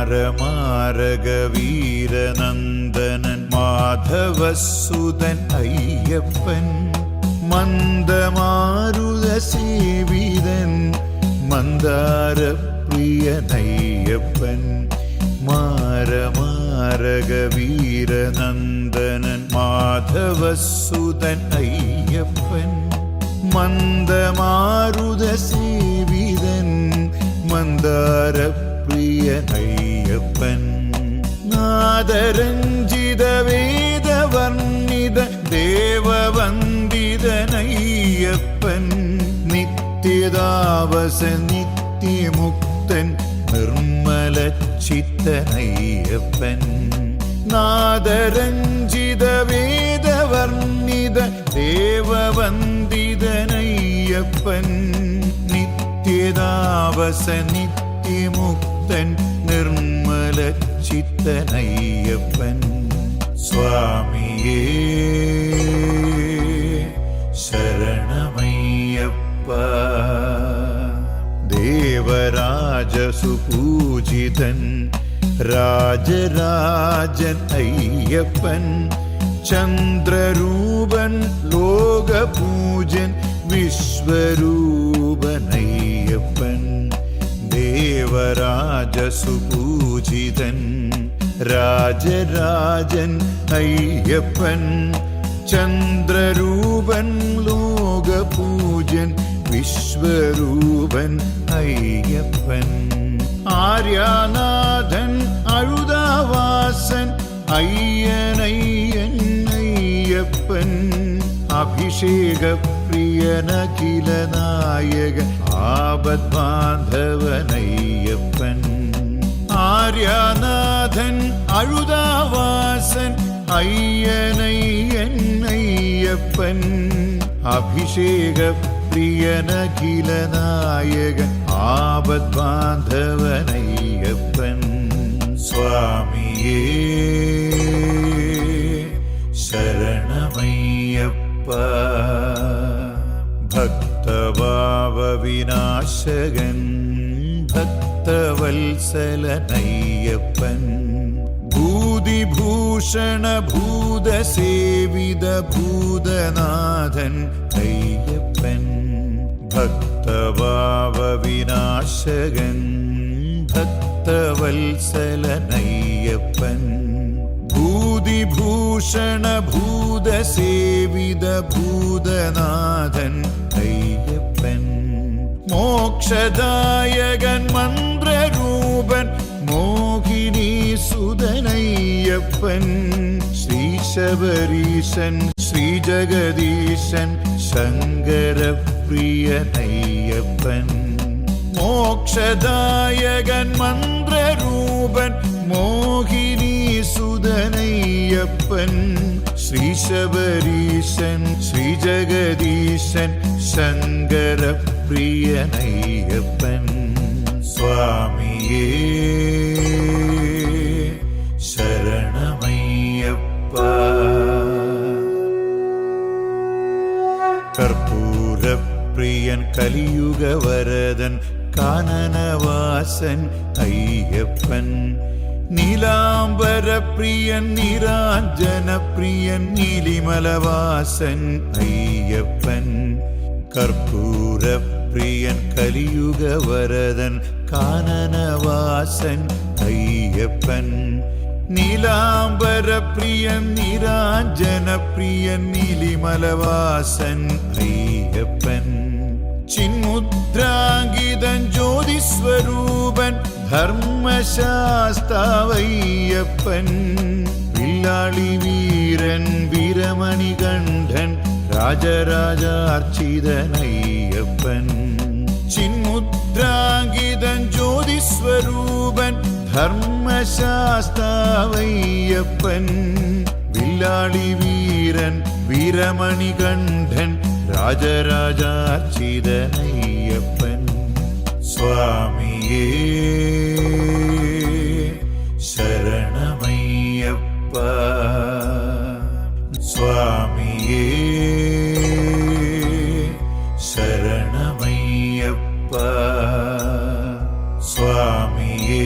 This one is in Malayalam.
മാരമാരകവീരനന്ദനൻ മാധവസുതൻ അയ്യപ്പൻ മന്ദമാരുതസേവിതൻ മന്ദാരപ്രിയനയ്യപ്പൻ മാരമാരകവീരനന്ദനൻ മാധവസുതൻ അയ്യപ്പൻ മന്ദമാരുതസേവിതൻ മന്ദാരപ്രിയനയ്യപ്പൻ നാദരഞ്ജിതവേദവർണ്ണിത ദേവവന്ദിതനയ്യപ്പൻ നിത്യതാവസ നിത്യമുക്തൻ നിർമ്മലചിത്തനയ്യപ്പൻ നാദരഞ്ജിതവേദവർണ്ണിത ദേവവന്ദിതനയ്യപ്പൻ നിത്യതാവസ നിത്യമുക്തൻ നിർമ്മലചിത്തനയ്യപ്പൻ സ്വാമിയേ ശരണമയ്യപ്പ ദേവരാജസുപൂജിതൻ രാജരാജൻ അയ്യപ്പൻ ചന്ദ്രരൂപൻ ലോകപൂജൻ വിശ്വരൂപനയ്യപ്പൻ ദേവരാജസുപൂജിതൻ രാജരാജൻ അയ്യപ്പൻ ചന്ദ്രരൂപൻ ലോകപൂജൻ വിശ്വരൂപൻ അയ്യപ്പൻ ആര്യാനാഥൻ അഴുതാവാസൻ അയ്യനയ്യൻ അഭിഷേകപ്രിയനഖിലനായക ആപദ്ബാന്ധവനയ്യപ്പൻ ആര്യാനാഥൻ അഴുതാവാസൻ അയ്യനയ്യൻ അഭിഷേകപ്രിയനഖിലനായക ആപദ്ബാന്ധവനയ്യപ്പൻ സ്വാമിയേ ശരണമയ്യപ്പ ഭക്തഭാവവിനാശകൻ ഭക്തവത്സലനയ്യപ്പൻ ഭൂതിഭൂഷണ ഭൂതസേവിത ഭൂതനാഥൻ അയ്യപ്പൻ ഭക്തഭാവവിനാശകൻ ഭക്തവത്സലനയ്യപ്പൻ ഭൂതിഭൂഷണ ഭൂതസേവിത ഭൂതനാഥൻ അയ്യപ്പൻ മോക്ഷദായകൻ മന്ത്രരൂപൻ മോഹിനി സുതനയ്യപ്പൻ ശ്രീശബരീശൻ ശ്രീജഗദീശൻ ശങ്കരപ്രിയനയ്യപ്പൻ മോക്ഷദായകൻ മന്ത്രരൂപൻ മോഹിനി സുതനയ്യപ്പൻ ശ്രീശബരീശൻ ശ്രീജഗദീശൻ ശങ്കരപ്രിയനയ്യപ്പൻ സ്വാമിയേ ശരണമയ്യപ്പ കർപ്പൂരപ്രിയൻ കലിയുഗവരദൻ കാനനവാസൻ അയ്യപ്പൻ നീലാംബരപ്രിയൻ നിരാഞ്ജനപ്രിയൻ നീലിമലവാസൻ അയ്യപ്പൻ കർപ്പൂരപ്രിയൻ കലിയുഗവരദൻ കാനനവാസൻ അയ്യപ്പൻ നീലാംബരപ്രിയൻ നിരാഞ്ജനപ്രിയൻ നീലിമലവാസൻ അയ്യപ്പൻ ചിന്മുദ്രാങ്കിതൻ ജ്യോതിസ്വരൂപൻ ധർമ്മശാസ്താവയ്യപ്പൻ വില്ലാളി വീരൻ വീരമണികണ്ഠൻ രാജരാജാർച്ചിതനയ്യപ്പൻ ചിന്മുദ്രാങ്കിതൻ ജ്യോതിസ്വരൂപൻ ധർമ്മശാസ്താവയ്യപ്പൻ വില്ലാളി വീരൻ വീരമണികണ്ഠൻ രാജരാജാർച്ചിതനയ്യപ്പൻ സ്വാമിയേ ശരണമയ്യപ്പ സ്വാമിയേ ശരണമയ്യപ്പ സ്വാമിയേ